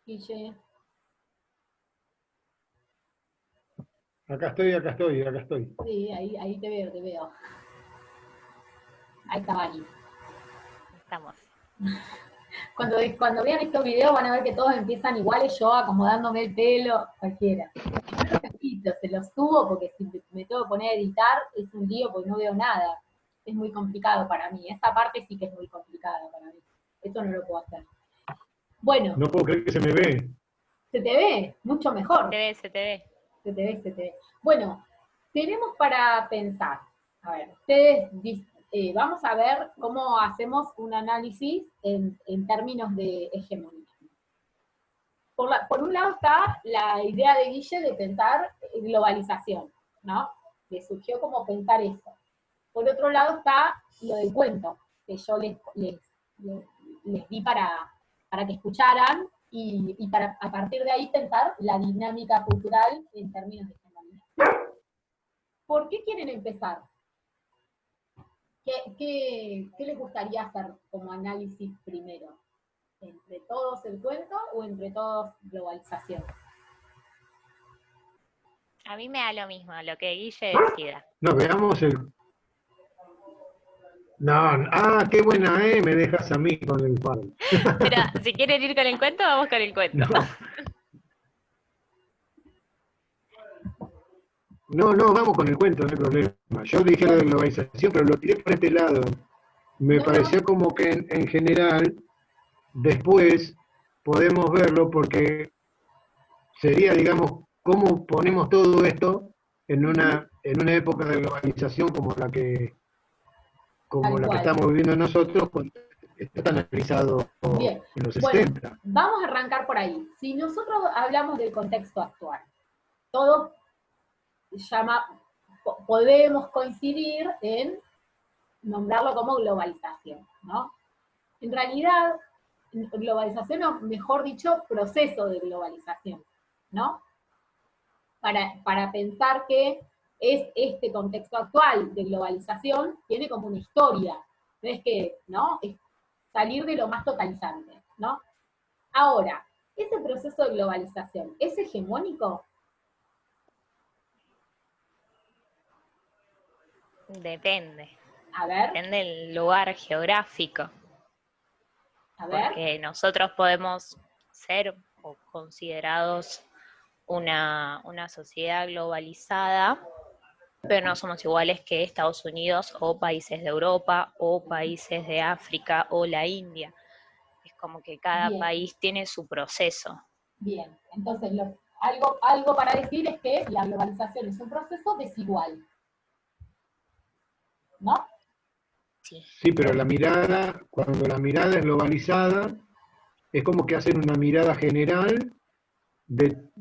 Guille. Acá estoy, acá estoy, acá estoy. Sí, ahí te veo, te veo. Ahí está Vani. Estamos. Cuando vean estos videos van a ver que todos empiezan iguales, yo acomodándome el pelo, cualquiera. Se los subo porque si me tengo que poner a editar es un lío porque no veo nada. Es muy complicado para mí. Esta parte sí que es muy complicada para mí. Esto no lo puedo hacer. Bueno. No puedo creer que se me ve. ¿Se te ve? Mucho mejor. Se te ve. Se te ve, se te ve. Bueno, tenemos para pensar. A ver, ustedes vamos a ver cómo hacemos un análisis en términos de hegemonía. Por un lado está la idea de Guille de pensar globalización, ¿no? Le surgió como pensar eso. Por otro lado está lo del cuento, que yo les di para que escucharan y para a partir de ahí pensar la dinámica cultural en términos de hegemonía. ¿Por qué quieren empezar? ¿Qué les gustaría hacer como análisis primero? ¿Entre todos el cuento o entre todos globalización? A mí me da lo mismo, lo que Guille decida. No, veamos el... No, qué buena, me dejas a mí con el paro. Pero si quieren ir con el cuento, vamos con el cuento. No, vamos con el cuento, no hay problema. Yo dije lo de globalización, pero lo tiré por este lado. Me pareció como que en general, después podemos verlo porque sería, digamos, cómo ponemos todo esto en una época de globalización como la que estamos viviendo nosotros, está tan analizado en los 60. Bueno, vamos a arrancar por ahí. Si nosotros hablamos del contexto actual, todos podemos coincidir en nombrarlo como globalización, ¿no? En realidad, globalización, o mejor dicho, proceso de globalización, ¿no? Para pensar que es este contexto actual de globalización, tiene como una historia, no es que, ¿no? Es salir de lo más totalizante, ¿no? Ahora, ¿ese proceso de globalización es hegemónico? Depende. A ver. Depende del lugar geográfico. A ver. Porque nosotros podemos ser o considerados una sociedad globalizada, pero no somos iguales que Estados Unidos o países de Europa o países de África o la India. Es como que cada país tiene su proceso. Bien, entonces algo para decir es que la globalización es un proceso desigual, ¿no? Sí, pero cuando la mirada es globalizada, es como que hacen una mirada general del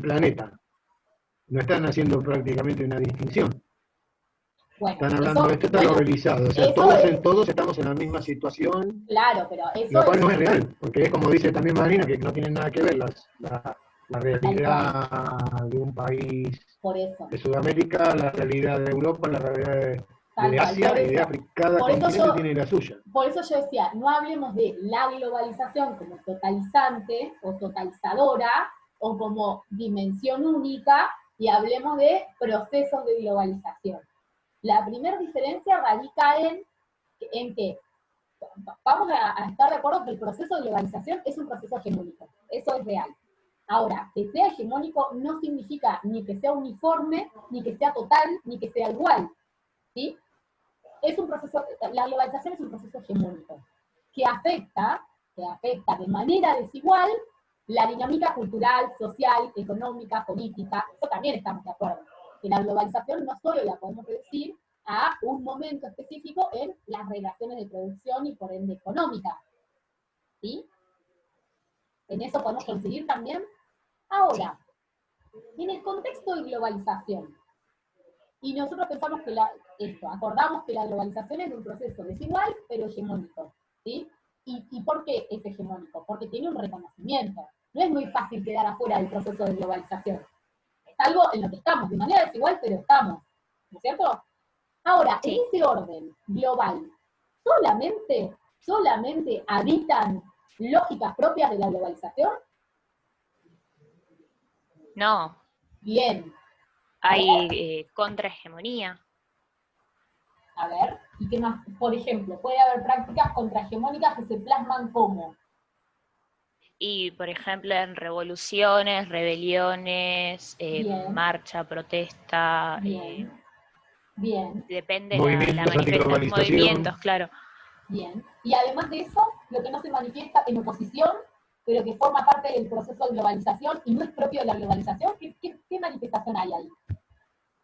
planeta. No están haciendo prácticamente una distinción. Bueno, están hablando de esto, está globalizado. O sea, todos estamos en la misma situación. Claro, pero eso lo cual no es real, porque es como dice también Marina, que no tienen nada que ver la realidad de un país de Sudamérica, la realidad de Europa, la realidad de Asia y de África. Cada continente tiene la suya. Por eso yo decía, no hablemos de la globalización como totalizante o totalizadora o como dimensión única, y hablemos de procesos de globalización. La primera diferencia radica en que vamos a estar de acuerdo que el proceso de globalización es un proceso hegemónico. Eso es real. Ahora, que sea hegemónico no significa ni que sea uniforme, ni que sea total, ni que sea igual. ¿Sí? Es un proceso, la globalización es un proceso hegemónico que afecta de manera desigual la dinámica cultural, social, económica, política. Eso también estamos de acuerdo. Que la globalización no solo la podemos reducir a un momento específico en las relaciones de producción y por ende económica. ¿Sí? ¿En eso podemos coincidir también? Ahora, en el contexto de globalización, y nosotros pensamos que acordamos que la globalización es un proceso desigual, pero hegemónico, ¿sí? ¿Y por qué es hegemónico? Porque tiene un reconocimiento. No es muy fácil quedar afuera del proceso de globalización. Es algo en lo que estamos, de manera desigual, pero estamos. ¿No es cierto? Ahora, en ese orden global, solamente habitan lógicas propias de la globalización? No, Bien. hay contrahegemonía. A ver, ¿y qué más? Por ejemplo, puede haber prácticas contrahegemónicas que se plasman como. Y, por ejemplo, en revoluciones, rebeliones, Bien. marcha, protesta, Bien. Bien. depende la Movimientos manifestación, antiglobalización. movimientos, claro. Bien. Y además de eso, lo que no se manifiesta en oposición, pero que forma parte del proceso de globalización y no es propio de la globalización, ¿qué manifestación hay ahí?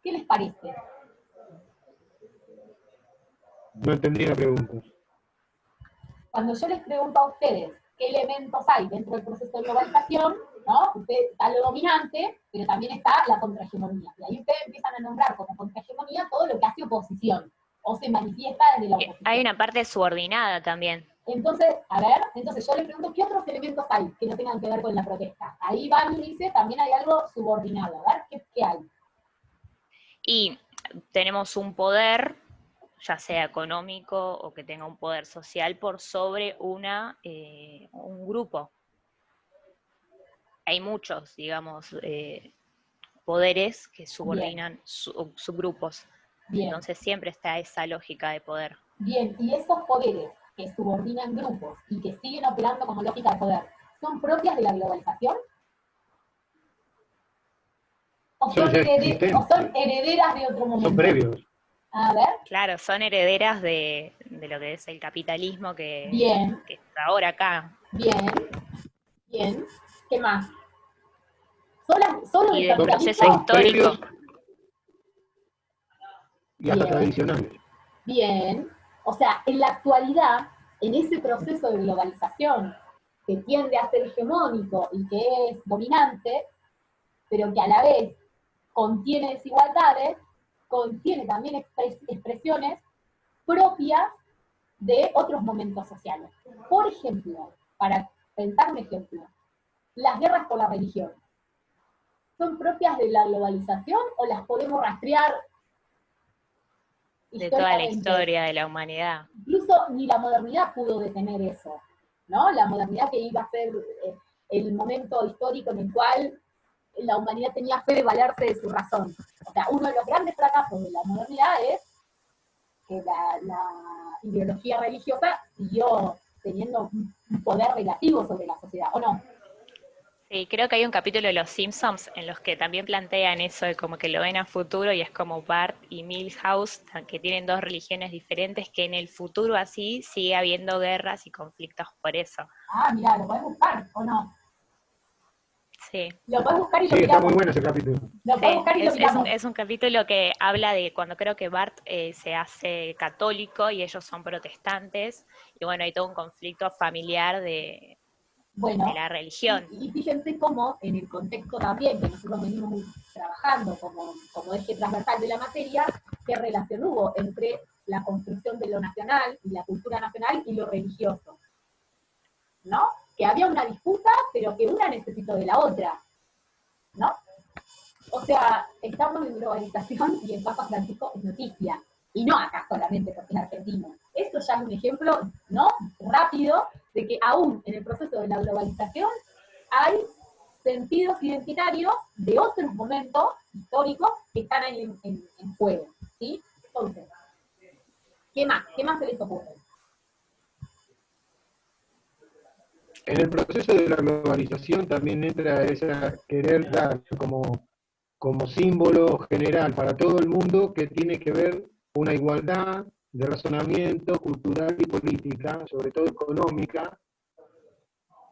¿Qué les parece? No entendí la pregunta. Cuando yo les pregunto a ustedes qué elementos hay dentro del proceso de globalización, ¿no? Ustedes, está lo dominante, pero también está la contrahegemonía. Y ahí ustedes empiezan a nombrar como contrahegemonía todo lo que hace oposición, o se manifiesta desde la oposición. Hay una parte subordinada también. Entonces, a ver, entonces yo les pregunto, ¿qué otros elementos hay que no tengan que ver con la protesta? Ahí Van dice, también hay algo subordinado. A ver, ¿qué hay? Y tenemos un poder, ya sea económico o que tenga un poder social, por sobre un grupo. Hay muchos, digamos, poderes que subordinan subgrupos. Bien. Entonces siempre está esa lógica de poder. Bien, y esos poderes que subordinan grupos y que siguen operando como lógica de poder, ¿son propias de la globalización? ¿O son herederas de otro momento? Son previos. A ver. Claro, son herederas de lo que es el capitalismo que está ahora acá. Bien, bien. ¿Qué más? Solo Y del del proceso capitalismo. histórico. Y hasta tradicionales. Bien. O sea, en la actualidad, en ese proceso de globalización que tiende a ser hegemónico y que es dominante, pero que a la vez contiene desigualdades, contiene también expresiones propias de otros momentos sociales. Por ejemplo, para pensar un ejemplo, las guerras por la religión, ¿son propias de la globalización o las podemos rastrear de toda la historia de la humanidad? Incluso ni la modernidad pudo detener eso, ¿no? La modernidad que iba a ser el momento histórico en el cual la humanidad tenía fe de valerse de su razón. O sea, uno de los grandes fracasos de la modernidad es que la ideología religiosa siguió teniendo un poder relativo sobre la sociedad, ¿o no? Sí, creo que hay un capítulo de Los Simpsons en los que también plantean eso de como que lo ven a futuro y es como Bart y Milhouse, que tienen dos religiones diferentes, que en el futuro así sigue habiendo guerras y conflictos por eso. Ah, mira, lo podés buscar, ¿o no? Sí. Lo podés buscar y lo Sí, miramos. está muy bueno ese capítulo. Lo podés buscar y lo miramos. Es un capítulo que habla de cuando creo que Bart se hace católico y ellos son protestantes, y bueno, hay todo un conflicto familiar de la religión. Y fíjense cómo, en el contexto también que nosotros venimos trabajando como eje transversal de la materia, qué relación hubo entre la construcción de lo nacional y la cultura nacional y lo religioso, ¿no? Que había una disputa, pero que una necesitó de la otra, ¿no? O sea, estamos en globalización y el Papa Francisco es noticia, y no acá solamente porque es argentino. Esto ya es un ejemplo, ¿no?, rápido, de que aún en el proceso de la globalización hay sentidos identitarios de otros momentos históricos que están ahí en juego, ¿sí? Entonces, ¿qué más? ¿Qué más se les ocurre? En el proceso de la globalización también entra esa querer dar como símbolo general para todo el mundo que tiene que ver una igualdad de razonamiento cultural y política, sobre todo económica,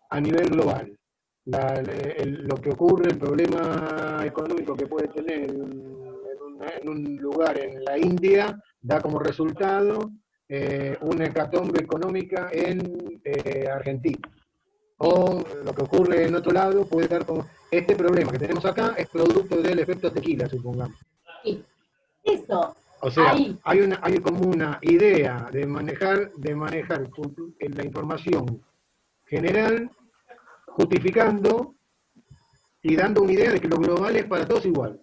a nivel global. Lo que ocurre, el problema económico que puede tener en un lugar en la India, da como resultado una hecatombe económica en Argentina. O lo que ocurre en otro lado puede dar como... Este problema que tenemos acá es producto del efecto tequila, supongamos. Sí, eso. O sea, ahí. hay como una idea de manejar la información general, justificando y dando una idea de que lo global es para todos igual.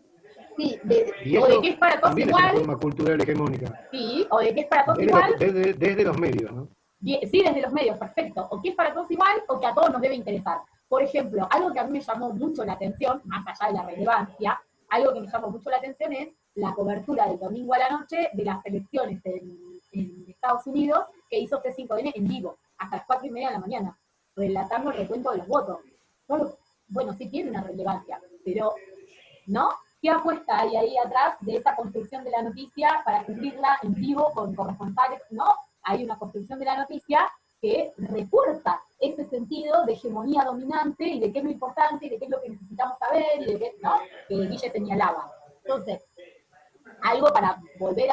Sí, Y o eso de que es para todos también igual. es una forma cultural hegemónica. Sí, o de que es para todos igual. Desde los medios, ¿no? Sí, desde los medios, perfecto. O que es para todos igual, o que a todos nos debe interesar. Por ejemplo, algo que a mí me llamó mucho la atención, más allá de la relevancia, algo que me llamó mucho la atención es la cobertura del domingo a la noche de las elecciones en Estados Unidos, que hizo C5N en vivo, hasta las 4:30 de la mañana, relatando el recuento de los votos. Bueno, sí tiene una relevancia, pero ¿no? ¿Qué apuesta hay ahí atrás de esa construcción de la noticia para cubrirla en vivo con corresponsales? ¿No? Hay una construcción de la noticia que refuerza ese sentido de hegemonía dominante y de qué es lo importante y de qué es lo que necesitamos saber y de qué, ¿no? Que Guille señalaba. Entonces, algo para volver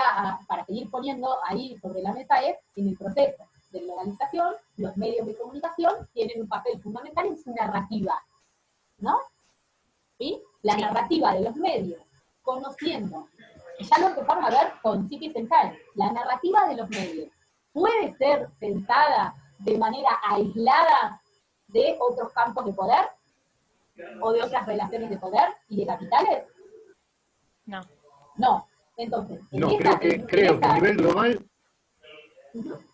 para seguir poniendo ahí sobre la mesa es, en el proceso de globalización, los medios de comunicación tienen un papel fundamental en su narrativa, ¿no? ¿Sí? La narrativa de los medios, conociendo, ya lo empezamos a ver con Citizen Kane, la narrativa de los medios puede ser pensada de manera aislada de otros campos de poder o de otras relaciones de poder y de capitales. No. No. Entonces, no, creo que a nivel global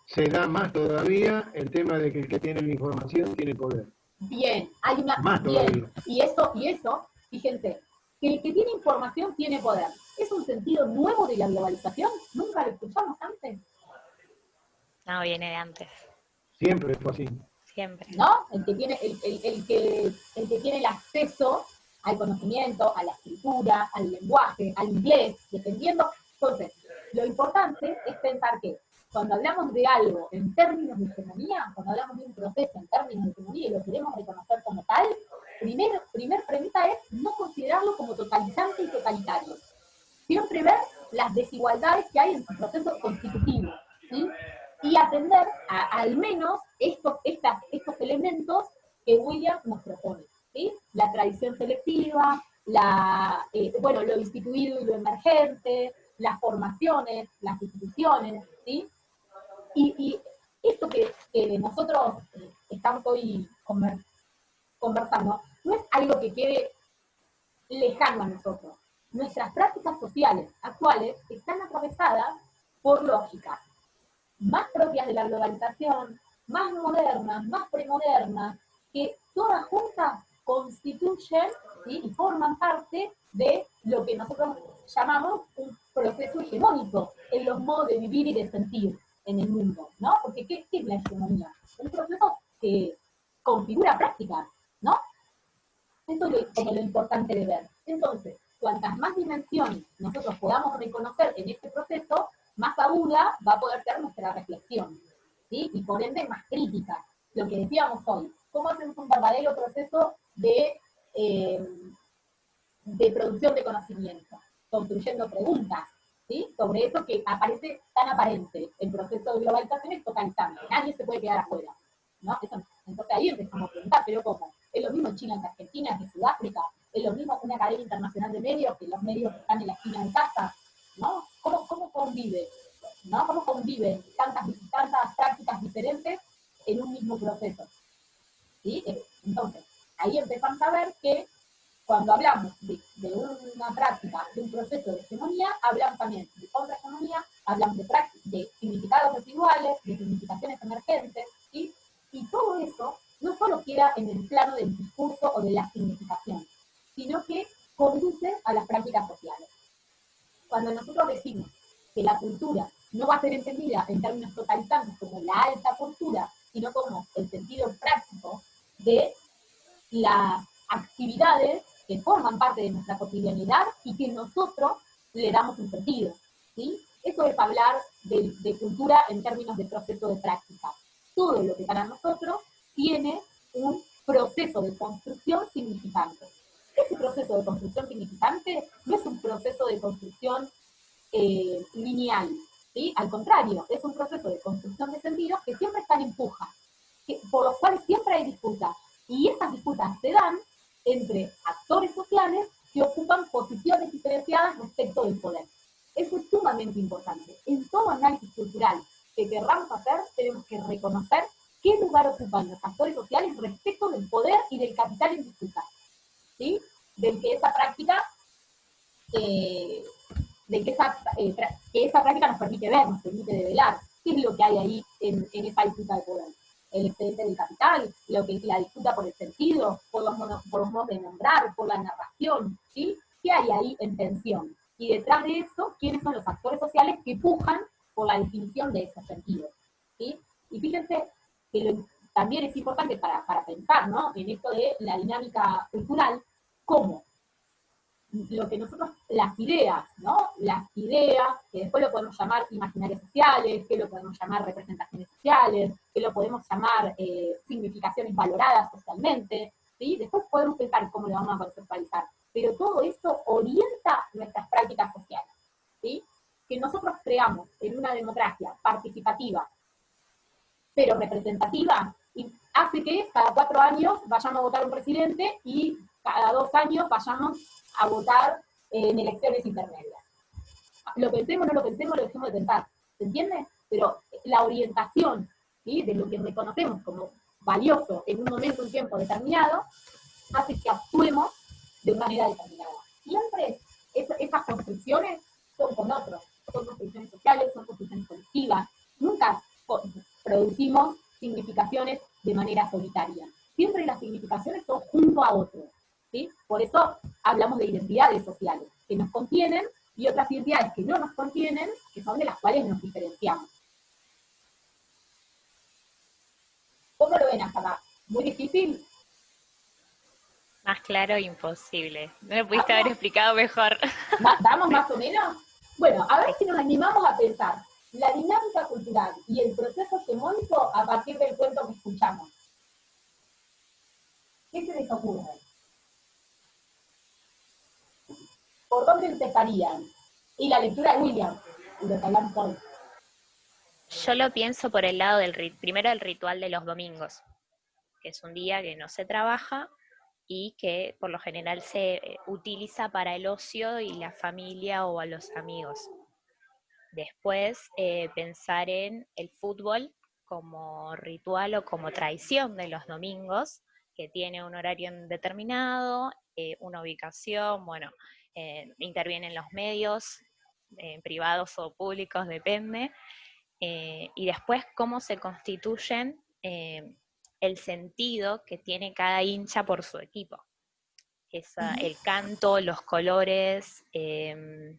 se da más todavía el tema de que el que tiene la información tiene poder. Bien, hay una. Más bien, todavía. y eso, fíjense, que el que tiene información tiene poder. ¿Es un sentido nuevo de la globalización? ¿Nunca lo escuchamos antes? No, viene de antes. Siempre fue así. Siempre. ¿No? El que tiene el acceso al conocimiento, a la escritura, al lenguaje, al inglés, dependiendo. Entonces, lo importante es pensar que cuando hablamos de algo en términos de hegemonía, cuando hablamos de un proceso en términos de hegemonía y lo queremos reconocer como tal, primer premisa es no considerarlo como totalizante y totalitario. Siempre ver las desigualdades que hay en su proceso constitutivo, ¿sí? Y atender al menos estos elementos que William nos propone, ¿sí? La tradición selectiva, lo instituido y lo emergente, las formaciones, las instituciones, ¿sí? Y esto que nosotros estamos hoy conversando no es algo que quede lejano a nosotros. Nuestras prácticas sociales actuales están atravesadas por lógicas más propias de la globalización, más modernas, más premodernas, que todas juntas constituyen, ¿sí? Y forman parte de lo que nosotros llamamos un proceso hegemónico en los modos de vivir y de sentir en el mundo, ¿no? Porque ¿qué es la hegemonía? Un proceso que configura prácticas, ¿no? Esto es como lo importante de ver. Entonces, cuantas más dimensiones nosotros podamos reconocer en este proceso, más aguda va a poder ser nuestra reflexión, ¿sí? Y por ende más crítica. Lo que decíamos hoy, ¿cómo hacemos un verdadero proceso de producción de conocimiento? Construyendo preguntas, ¿sí? Sobre eso que aparece tan aparente. El proceso de globalización es totalizante, nadie se puede quedar afuera, ¿no? Entonces ahí empezamos a preguntar, ¿pero cómo? ¿Es lo mismo China que Argentina, que Sudáfrica? ¿Es lo mismo una cadena internacional de medios que los medios que están en la esquina de casa? ¿No? ¿Cómo convive? ¿No? ¿Cómo conviven tantas prácticas diferentes en un mismo proceso? ¿Sí? Entonces, ahí empezamos a ver que cuando hablamos de una práctica, de un proceso de hegemonía, hablamos también de contrahegemonía, hablamos de significados residuales, de significaciones emergentes, ¿sí? Y todo eso no solo queda en el plano del discurso o de la significación, sino que conduce a las prácticas sociales. Cuando nosotros decimos que la cultura no va a ser entendida en términos totalizantes como la alta cultura, sino como el sentido práctico de las actividades que forman parte de nuestra cotidianidad y que nosotros le damos un sentido, ¿sí? Eso es hablar de cultura en términos de proceso de práctica. Todo lo que para nosotros tiene un proceso de construcción significante. Ese proceso de construcción significante no es un proceso de construcción lineal, ¿sí? Al contrario, es un proceso de construcción de sentidos que siempre están en puja, por los cuales siempre hay disputas. Y esas disputas se dan entre actores sociales que ocupan posiciones diferenciadas respecto del poder. Eso es sumamente importante. En todo análisis cultural que querramos hacer, tenemos que reconocer qué lugar ocupan los actores sociales respecto del poder y del capital en disputa, ¿sí? Del que esa práctica que esa práctica nos permite ver, nos permite develar. ¿Qué es lo que hay ahí en esa disputa de poder? El excedente del capital, lo que es la disputa por el sentido, por los modos de nombrar, por la narración, ¿sí? ¿Qué hay ahí en tensión? Y detrás de eso, ¿quiénes son los actores sociales que pujan por la definición de esos sentidos? ¿Sí? Y fíjense que también es importante para pensar, ¿no?, en esto de la dinámica cultural, cómo lo que nosotros, las ideas, ¿no? Las ideas, que después lo podemos llamar imaginarios sociales, que lo podemos llamar representaciones sociales, que lo podemos llamar significaciones valoradas socialmente, ¿sí? Después podemos pensar cómo lo vamos a conceptualizar, pero todo esto orienta nuestras prácticas sociales, ¿sí? Que nosotros creamos en una democracia participativa, pero representativa, y hace que cada 4 años vayamos a votar un presidente y cada 2 años vayamos a votar en elecciones intermedias. Lo pensemos, no lo pensemos, lo dejemos de pensar, ¿se entiende? Pero la orientación, ¿sí?, de lo que reconocemos como valioso en un momento, un tiempo determinado, hace que actuemos de una manera determinada. Siempre esas construcciones son con otros, son construcciones sociales, son construcciones colectivas, nunca producimos significaciones de manera solitaria. Siempre las significaciones son junto a otros, ¿sí? Por eso hablamos de identidades sociales, que nos contienen, y otras identidades que no nos contienen, que son de las cuales nos diferenciamos. ¿Cómo lo ven hasta acá? ¿Muy difícil? Más claro, imposible. No lo pudiste haber explicado mejor. ¿Damos más o menos? Bueno, a ver si nos animamos a pensar la dinámica cultural y el proceso hegemónico a partir del cuento que escuchamos. ¿Qué se les ocurre? ¿Por dónde empezarían? Y la lectura de William, y lo que hablamos hoy. Yo lo pienso por el lado primero el ritual de los domingos, que es un día que no se trabaja y que por lo general se utiliza para el ocio y la familia o a los amigos. Después, pensar en el fútbol como ritual o como tradición de los domingos, que tiene un horario determinado, una ubicación, bueno, intervienen los medios, privados o públicos, depende, y después cómo se constituyen el sentido que tiene cada hincha por su equipo. El canto, los colores, el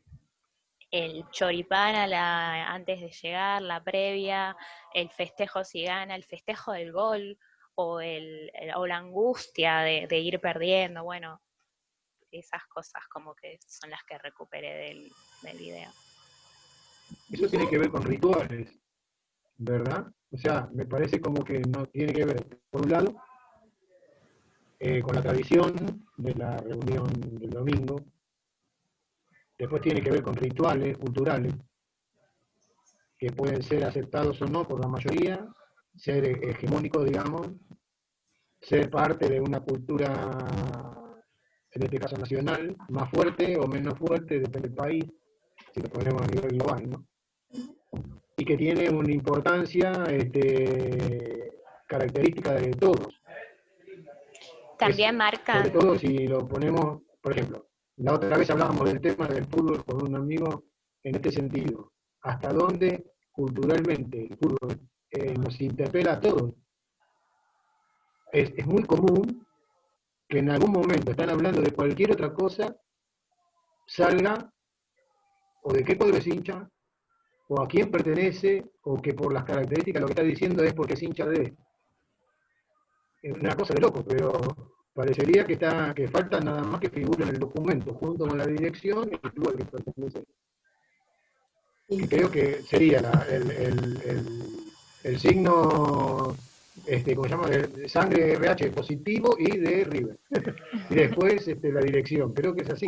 choripán antes de llegar, la previa, el festejo si gana, el festejo del gol, o la angustia de ir perdiendo, bueno, esas cosas como que son las que recuperé del video. Eso tiene que ver con rituales, ¿verdad? O sea, me parece como que no tiene que ver, por un lado, con la tradición de la reunión del domingo, después tiene que ver con rituales culturales, que pueden ser aceptados o no por la mayoría, ser hegemónicos, digamos, ser parte de una cultura, en este caso nacional, más fuerte o menos fuerte, depende del país, si lo ponemos a nivel global, ¿no? Y que tiene una importancia característica de todos. También marcan... Sobre todo si lo ponemos, por ejemplo, la otra vez hablábamos del tema del fútbol con un amigo en este sentido. ¿Hasta dónde culturalmente el fútbol nos interpela a todos? Es muy común que en algún momento están hablando de cualquier otra cosa, salga o de qué pueblo es hincha, o a quién pertenece, o que por las características lo que está diciendo es porque es hincha de... Es una cosa de loco, pero parecería que falta nada más que figure en el documento, junto con la dirección y el club al que pertenece. Que creo que sería el signo, ¿cómo se llama? De sangre RH positivo y de River. Y después la dirección, creo que es así.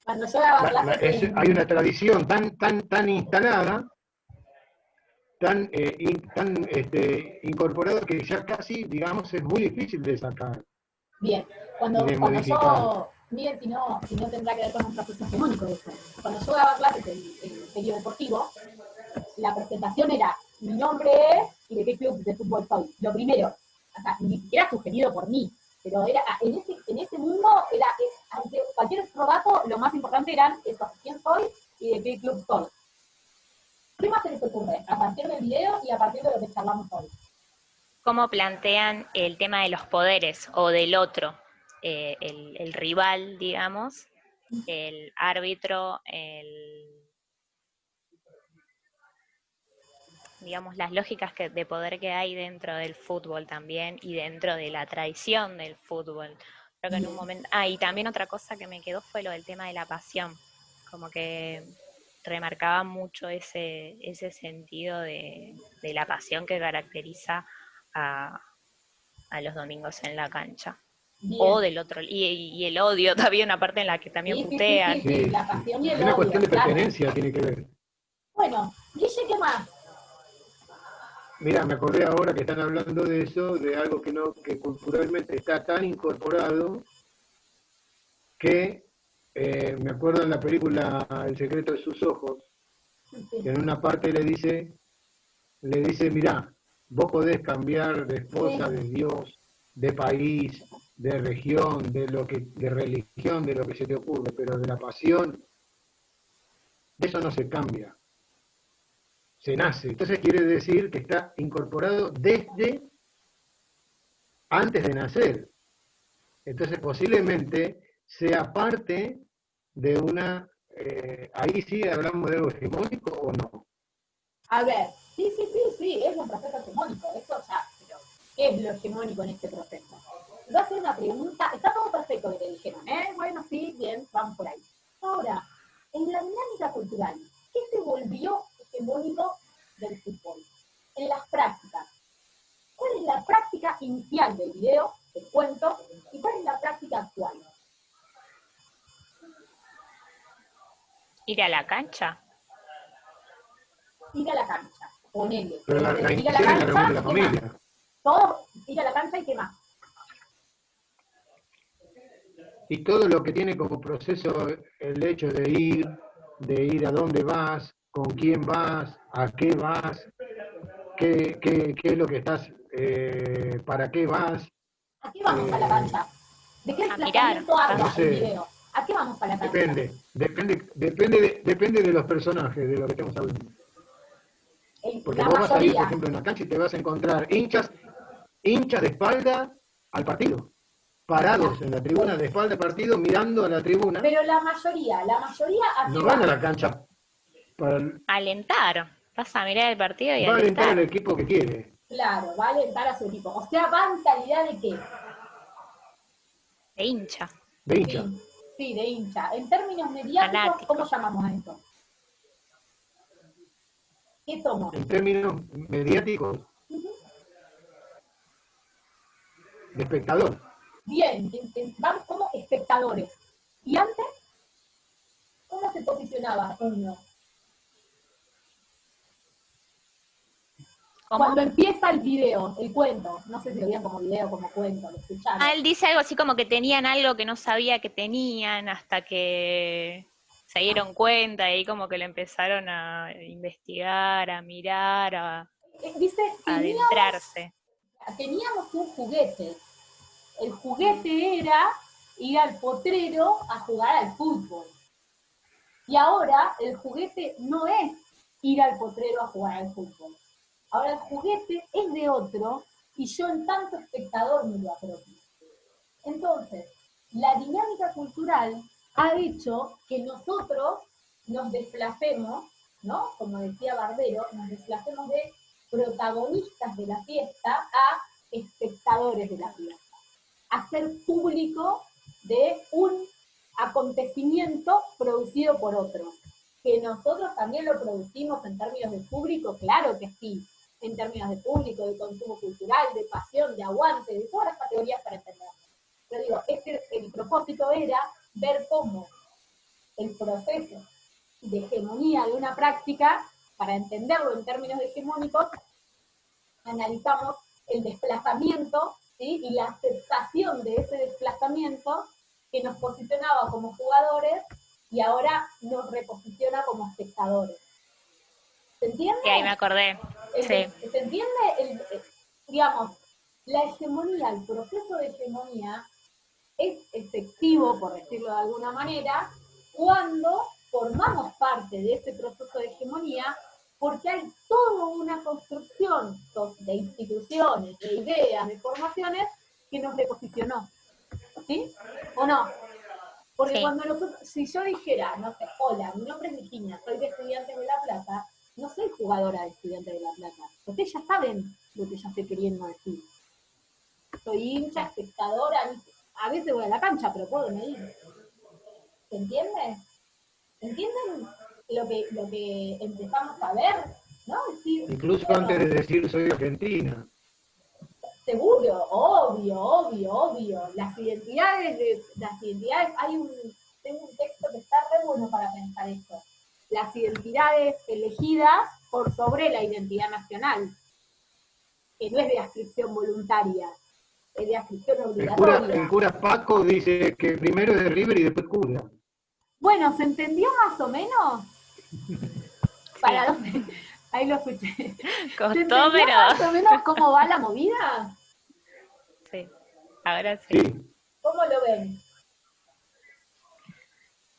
Cuando yo daba clases hay una tradición tan instalada, tan incorporada, que ya casi, digamos, es muy difícil de sacar. Bien, cuando yo, miren si no tendrá que ver con un proceso hegemónico de eso. Cuando yo daba clases en el periodo deportivo, la presentación era mi nombre es y de qué club de fútbol soy. Lo primero, o sea, ni siquiera sugerido por mí, pero era en ese mundo, ante cualquier otro dato, lo más importante eran eso, quién soy y de qué club soy. ¿Qué más se les ocurre a partir del video y a partir de lo que charlamos hoy? ¿Cómo plantean el tema de los poderes o del otro? El rival, digamos, el árbitro, digamos, las lógicas de poder que hay dentro del fútbol también y dentro de la tradición del fútbol. Creo que en un momento... y también otra cosa que me quedó fue lo del tema de la pasión, como que remarcaba mucho ese sentido de la pasión que caracteriza a los domingos en la cancha. Bien. O del otro, y el odio también, una parte en la que también Sí, putean. sí, la pasión y el Una odio, cuestión de claro. pertenencia tiene que ver. Bueno, Guille, ¿qué más? Mira, me acordé ahora que están hablando de eso, de algo que culturalmente está tan incorporado que me acuerdo en la película El secreto de sus ojos, que en una parte le dice, mirá, vos podés cambiar de esposa, de Dios, de país, de región, de religión, de lo que se te ocurre, pero de la pasión, de eso no se cambia, se nace. Entonces quiere decir que está incorporado desde antes de nacer. Entonces posiblemente sea parte de una, ahí sí hablamos de algo hegemónico o no. A ver, sí, es un proceso hegemónico, eso ya, pero ¿qué es lo hegemónico en este proceso? Voy a hacer una pregunta, está todo perfecto que te dijeron, ¿eh? Bueno, sí, bien, vamos por ahí. Ahora, en la dinámica cultural, ¿qué se volvió hegemónico del fútbol? En las prácticas. ¿Cuál es la práctica inicial del video, del cuento, y cuál es la práctica actual? Ir a la cancha. Ir a la cancha, ponele. Pero la Ir a la inicial es la reunión de la cancha, ¿qué más? familia. Todo, ir a la cancha y qué más. Y todo lo que tiene como proceso el hecho de ir a dónde vas, con quién vas, a qué vas, qué es lo que estás, para qué vas. ¿A qué vamos a la cancha? ¿De qué A mirar. desplazamiento habla No sé. el video? ¿A qué vamos a la cancha? Depende de los personajes de lo que estamos hablando. Porque La vos vas a ir, por mayoría. ejemplo, en la cancha y te vas a encontrar hinchas de espalda al partido, parados en la tribuna de espalda al partido, mirando a la tribuna. Pero la mayoría, ¿a No qué van va? a la cancha para, Alentar. Vas a mirar el partido y va a alentar al alentar. equipo que quiere. Claro, va a alentar a su equipo. O sea, va en calidad de qué? De hincha. De hincha. Sí, de hincha. En términos mediáticos, Fanático. ¿cómo llamamos a esto? ¿Qué somos? En términos mediáticos, de espectador. Bien, vamos como espectadores. ¿Y antes? ¿Cómo se posicionaba uno? ¿Cómo? Cuando empieza el video, el cuento, no sé si lo veían como video, como cuento, lo escucharon. Él dice algo así como que tenían algo que no sabía que tenían hasta que se dieron cuenta y ahí como que lo empezaron a investigar, a mirar, a Dice, adentrarse. teníamos un juguete. El juguete era ir al potrero a jugar al fútbol. Y ahora el juguete no es ir al potrero a jugar al fútbol. Ahora el juguete es de otro y yo en tanto espectador me lo apropio. Entonces, la dinámica cultural ha hecho que nosotros nos desplacemos, ¿no? Como decía Barbero, nos desplacemos de protagonistas de la fiesta a espectadores de la fiesta, a ser público de un acontecimiento producido por otro. Que nosotros también lo producimos en términos de público, claro que sí, en términos de público, de consumo cultural, de pasión, de aguante, de todas las categorías para entenderlo. Pero digo, el propósito era ver cómo el proceso de hegemonía de una práctica, para entenderlo en términos hegemónicos, analizamos el desplazamiento, ¿sí? Y la aceptación de ese desplazamiento que nos posicionaba como jugadores y ahora nos reposiciona como espectadores. ¿Se entiende? Sí, ahí me acordé. Sí. ¿Se entiende? Digamos, la hegemonía, el proceso de hegemonía es efectivo, por decirlo de alguna manera, cuando formamos parte de ese proceso de hegemonía porque hay toda una construcción de instituciones, de ideas, de formaciones que nos reposicionó, ¿sí? ¿O no? Porque Sí, cuando nosotros, si yo dijera, no sé, hola, mi nombre es Virginia, soy de Estudiantes de La Plata, no soy jugadora de Estudiantes de La Plata. Ustedes ya saben lo que yo estoy queriendo decir. Soy hincha, sí. espectadora, a veces voy a la cancha, pero puedo no ir. ¿Se entiende? ¿Entienden lo que empezamos a ver? ¿No? Decir, Incluso antes bueno, de decir soy argentina. seguro, obvio, obvio, obvio. Las identidades, tengo un texto que está re bueno para pensar esto. Las identidades elegidas por sobre la identidad nacional, que no es de adscripción voluntaria, es de adscripción El obligatoria. cura Paco dice que primero es de River y después cura. Bueno, ¿se entendió más o menos? Sí, ¿Para dónde? Ahí lo escuché. ¿Se costó, entendió pero más o menos cómo va la movida? sí, ahora Sí. sí. ¿Cómo lo ven?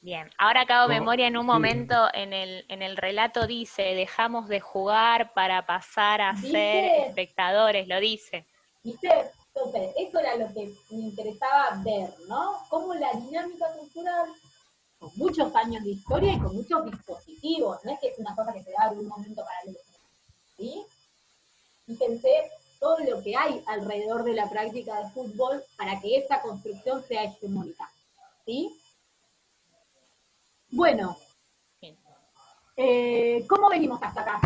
Bien, ahora acabo Oh, memoria en un sí. momento en el relato dice, dejamos de jugar para pasar a ser ¿Viste? espectadores, lo dice. ¿Viste? Entonces, eso era lo que me interesaba ver, ¿no? Cómo la dinámica cultural, con muchos años de historia y con muchos dispositivos, no es que es una cosa que se da de un momento para el otro, ¿sí? Fíjense todo lo que hay alrededor de la práctica de fútbol para que esa construcción sea hegemónica, ¿sí? Bueno, Bien, ¿cómo venimos hasta acá?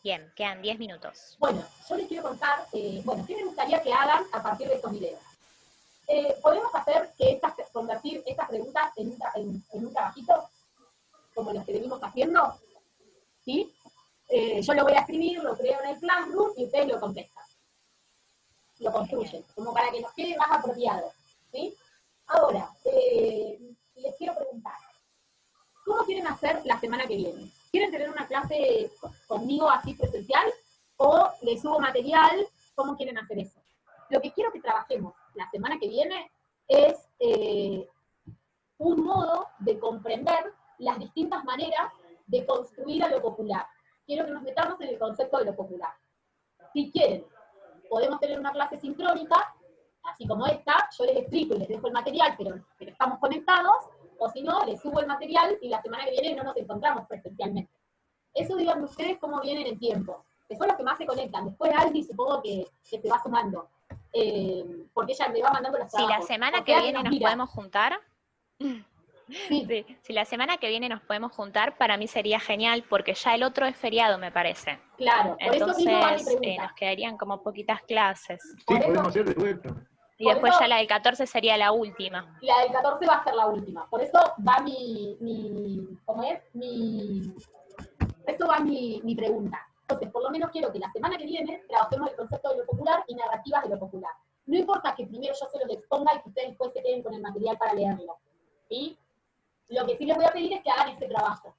bien, quedan 10 minutos. Bueno, yo les quiero contar, bueno, ¿qué me gustaría que hagan a partir de estos videos? Podemos hacer que convertir estas preguntas en un trabajito, como los que venimos haciendo, ¿sí? Yo lo voy a escribir, lo creo en el Classroom y ustedes lo contestan, lo Genial. construyen, como para que nos quede más apropiado, ¿sí? Ahora, les quiero preguntar, ¿cómo quieren hacer la semana que viene? ¿Quieren tener una clase conmigo así presencial? ¿O les subo material? ¿Cómo quieren hacer eso? Lo que quiero que trabajemos la semana que viene es un modo de comprender las distintas maneras de construir a lo popular. Quiero que nos metamos en el concepto de lo popular. Si quieren, podemos tener una clase sincrónica, así como esta, yo les explico y les dejo el material, pero estamos conectados, o si no, les subo el material y la semana que viene no nos encontramos presencialmente. Eso díganme ustedes cómo vienen en tiempo, que son los que más se conectan. Después Aldi supongo que se va sumando, porque ella me va mandando los Si la trabajos. semana O que sea que viene nos nos mira. podemos juntar, Sí, sí, si la semana que viene nos podemos juntar, para mí sería genial, porque ya el otro es feriado, me parece. claro, por eso mismo va mi Entonces, nos pregunta. quedarían como poquitas clases. Sí, Por podemos eso, hacer de vuelta. Y por después ya eso la del 14 sería la última. la del 14 va a ser la última. Por eso va ¿cómo es? Esto va mi pregunta. Entonces, por lo menos quiero que la semana que viene trabajemos el concepto de lo popular y narrativas de lo popular. No importa que primero yo se los exponga y que ustedes después se queden con el material para leerlo. ¿Sí? Lo que sí les voy a pedir es que hagan este trabajo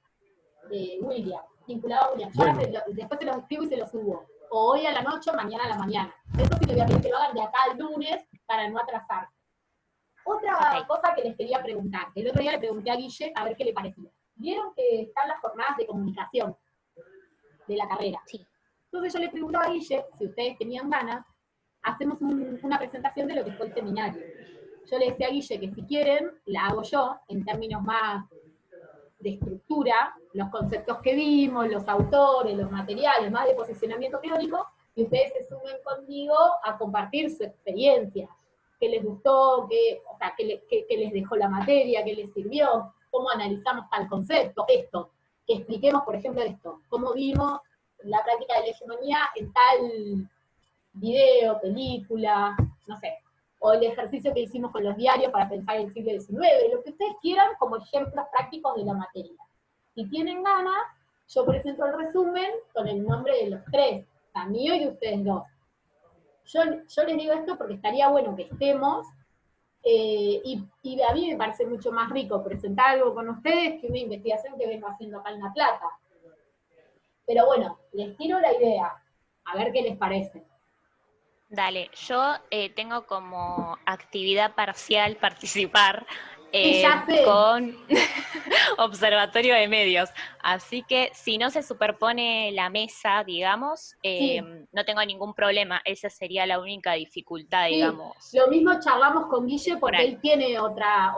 de William, vinculado a William. Yo ahora Bueno, después se los escribo y se los subo. O hoy a la noche o mañana a la mañana. Eso sí les voy a pedir que lo hagan de acá al lunes para no atrasar. Ok, Otra cosa que les quería preguntar. El otro día le pregunté a Guille a ver qué le parecía. Vieron que están las jornadas de comunicación de la carrera. sí. Entonces yo le preguntaba a Guille, si ustedes tenían ganas, hacemos una presentación de lo que fue el seminario. Yo le decía a Guille que si quieren, la hago yo, en términos más de estructura, los conceptos que vimos, los autores, los materiales, más de posicionamiento teórico, y ustedes se sumen conmigo a compartir su experiencia, qué les gustó, o sea, qué les dejó la materia, qué les sirvió, cómo analizamos tal concepto, esto, que expliquemos, por ejemplo, esto, cómo vimos la práctica de la hegemonía en tal video, película, no sé, o el ejercicio que hicimos con los diarios para pensar en el siglo XIX, lo que ustedes quieran como ejemplos prácticos de la materia. Si tienen ganas, yo presento el resumen con el nombre de los tres, a mío y de ustedes dos. Yo les digo esto porque estaría bueno que estemos, y a mí me parece mucho más rico presentar algo con ustedes que una investigación que vengo haciendo acá en La Plata. Pero bueno, les tiro la idea, a ver qué les parece. Dale, yo tengo como actividad parcial participar Sí, ya sé. con observatorio de medios. Así que si no se superpone la mesa, digamos, Sí, no tengo ningún problema. Esa sería la única dificultad, sí. digamos, Lo mismo charlamos con Guille porque temporal. él tiene otra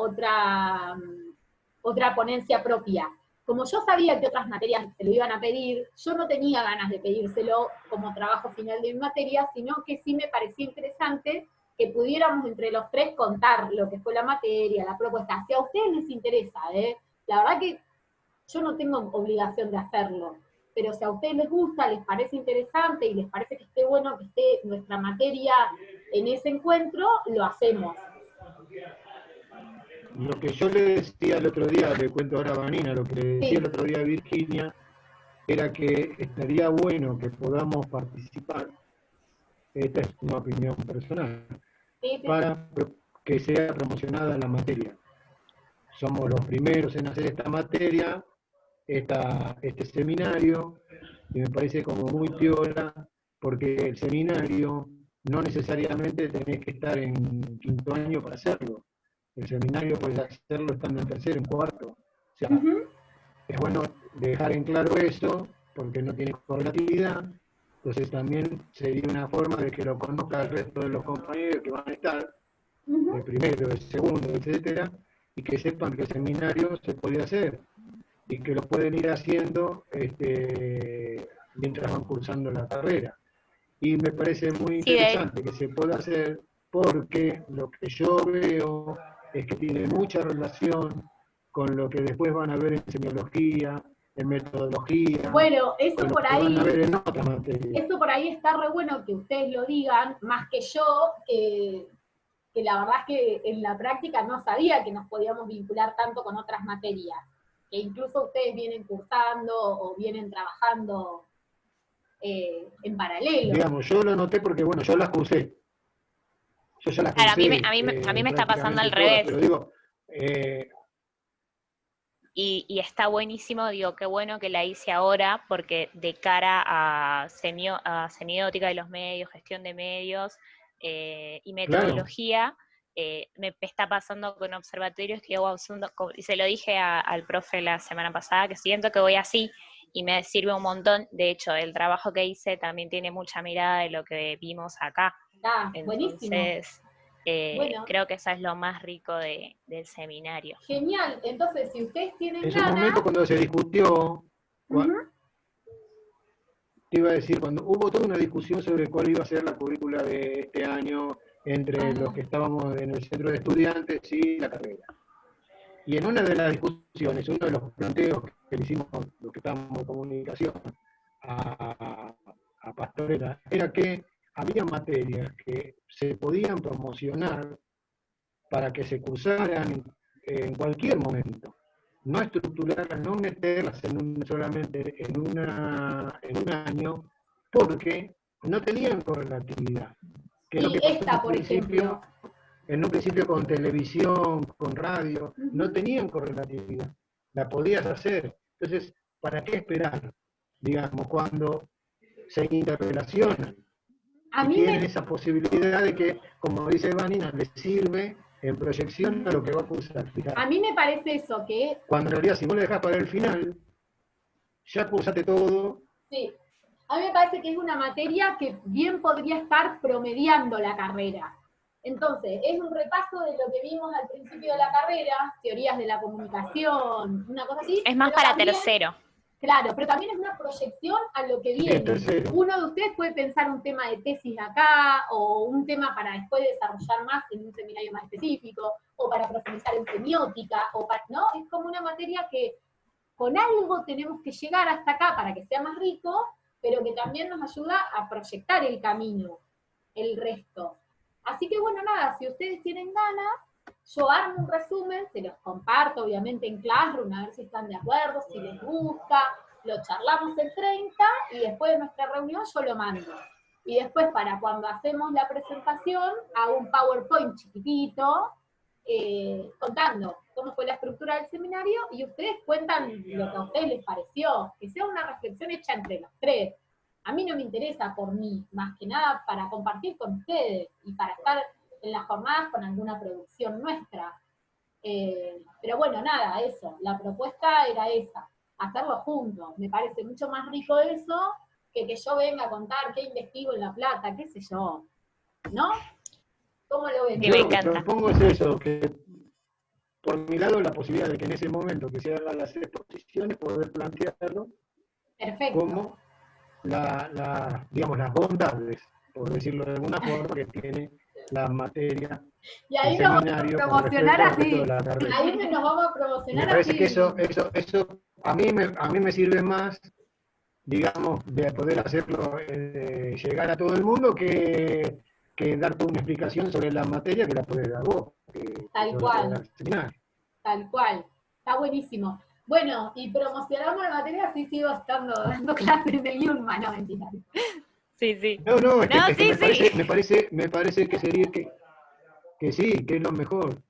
ponencia propia. Como yo sabía que otras materias se lo iban a pedir, yo no tenía ganas de pedírselo como trabajo final de mi materia, sino que sí me parecía interesante que pudiéramos entre los tres contar lo que fue la materia, la propuesta. Si a ustedes les interesa, la verdad que yo no tengo obligación de hacerlo, pero si a ustedes les gusta, les parece interesante y les parece que esté bueno que esté nuestra materia en ese encuentro, lo hacemos. Lo que yo le decía el otro día, le cuento ahora a Vanina, lo que le decía Sí, el otro día a Virginia, era que estaría bueno que podamos participar, esta es una opinión personal, sí, sí. para que sea promocionada la materia. Somos los primeros en hacer esta materia, este seminario, y me parece como muy piola, porque el seminario no necesariamente tenés que estar en quinto año para hacerlo. El seminario puedes hacerlo estando en tercero, en cuarto. O sea, Ujú. es bueno dejar en claro eso, porque no tiene correlatividad. Entonces también sería una forma de que lo conozca el resto de los compañeros que van a estar, Ujú. de primero, de segundo, etcétera, y que sepan que el seminario se puede hacer y que lo pueden ir haciendo mientras van cursando la carrera. Y me parece muy Sí, interesante que se pueda hacer porque lo que yo veo es que tiene mucha relación con lo que después van a ver en semiología, en metodología, Bueno, con lo que van a ver en otras materias. eso por ahí está re bueno que ustedes lo digan, más que yo, que la verdad es que en la práctica no sabía que nos podíamos vincular tanto con otras materias, que incluso ustedes vienen cursando o vienen trabajando en paralelo. Digamos, yo lo noté porque, bueno, yo las cursé. Yo ya las claro, cursé a mí me está pasando prácticamente al todas, revés. pero digo, eh, Y está buenísimo, digo, qué bueno que la hice ahora, porque de cara a semiótica de los medios, gestión de medios y claro, metodología, me está pasando con observatorios que yo y se lo dije al profe la semana pasada, que siento que voy así y me sirve un montón. De hecho, el trabajo que hice también tiene mucha mirada de lo que vimos acá. Está buenísimo. Entonces, Bueno, creo que eso es lo más rico del seminario. genial. Entonces, si ustedes tienen en su ganas, momento cuando se discutió, uh-huh, te iba a decir, cuando hubo toda una discusión sobre cuál iba a ser la currícula de este año entre los ah, que estábamos en el centro de estudiantes y la carrera. Y en una de las discusiones, uno de los planteos que le hicimos los que estábamos en comunicación a Pastorela, era que había materias que se podían promocionar para que se cursaran en cualquier momento. No estructurarlas, no meterlas solamente en un año, porque no tenían correlatividad. Que es lo sí, que pasó esta, por ejemplo. en un principio con televisión, con radio, no Uh-huh. tenían correlatividad. La podías hacer. Entonces, ¿para qué esperar? Digamos, cuando se interrelacionan A y mí tienen me, esa posibilidad de que, como dice Vanina, les sirve en proyección a uh-huh, lo que va a cursar. a Fíjate. mí me parece eso, que Cuando en realidad, si vos le dejás para el final, ya cursaste todo. sí, a mí me parece que es una materia que bien podría estar promediando la carrera. Entonces, es un repaso de lo que vimos al principio de la carrera, teorías de la comunicación, una cosa así, Es más pero para también, tercero. claro, pero también es una proyección a lo que Sí, el viene. tercero. Uno de ustedes puede pensar un tema de tesis acá, o un tema para después desarrollar más en un seminario más específico, o para profundizar en semiótica, ¿no? Es como una materia que con algo tenemos que llegar hasta acá para que sea más rico, pero que también nos ayuda a proyectar el camino, el resto. Así que bueno, nada, si ustedes tienen ganas, yo armo un resumen, se los comparto obviamente en Classroom, a ver si están de acuerdo, si les gusta, lo charlamos el 30 y después de nuestra reunión yo lo mando. Y después para cuando hacemos la presentación, hago un PowerPoint chiquitito, contando cómo fue la estructura del seminario y ustedes cuentan lo que a ustedes les pareció, que sea una reflexión hecha entre los tres. A mí no me interesa por mí, más que nada para compartir con ustedes y para estar en las jornadas con alguna producción nuestra. Pero bueno, nada, eso, la propuesta era esa, hacerlo juntos. Me parece mucho más rico eso que yo venga a contar qué investigo en La Plata, qué sé yo, ¿no? ¿Cómo lo ven? Sí, Yo me lo que encanta. propongo es eso, que por mi lado la posibilidad de que en ese momento que se hagan las exposiciones poder plantearlo Perfecto. como digamos, las bondades, por decirlo de alguna forma, que tiene la materia Y del ahí nos vamos a seminario con promocionar respecto al resto de así. la carrera. Ahí nos vamos a Y promocionar me parece así. que eso a mí me sirve más, digamos, de poder hacerlo llegar a todo el mundo que darte una explicación sobre la materia que la podés dar vos, que Tal yo la puedo dar cual, al seminario. tal cual. Está buenísimo. Bueno, y promocionamos la materia, sí sigo estando dando clases en el IUNMA, no, mentira. Sí, sí. No, es No, que sí, sí. me parece que sería que sí, que es lo mejor.